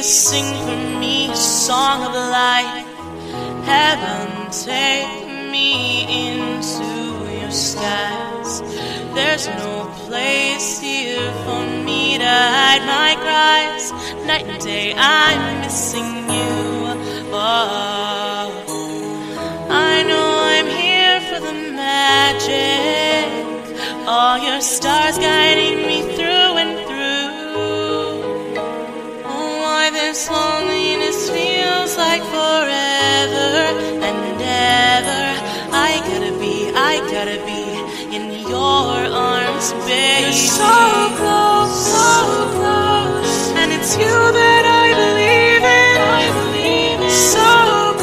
sing for me a song of life. Heaven, take me into your skies. There's no place here for me to hide my cries. Night and day I'm missing you. Oh, I know I'm here for the magic. All your stars guiding me through and through. Oh, why this loneliness feels like forever and ever. I gotta be in your arms, baby. You're so close, and it's you that I believe in. So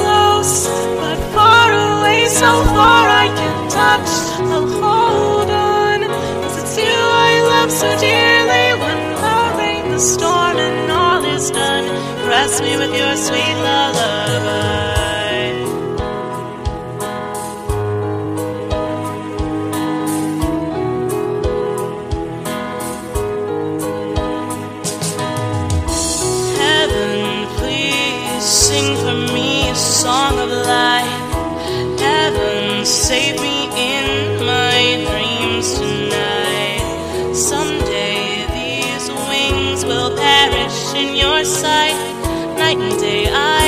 close, but far away, so far I can touch. I'll hold on, 'cause it's you I love so dearly. When the rain, the storm, and all is done, caress me with your sweet lullaby. Sing for me a song of life. Heaven, save me in my dreams tonight. Someday these wings will perish in your sight. Night and day I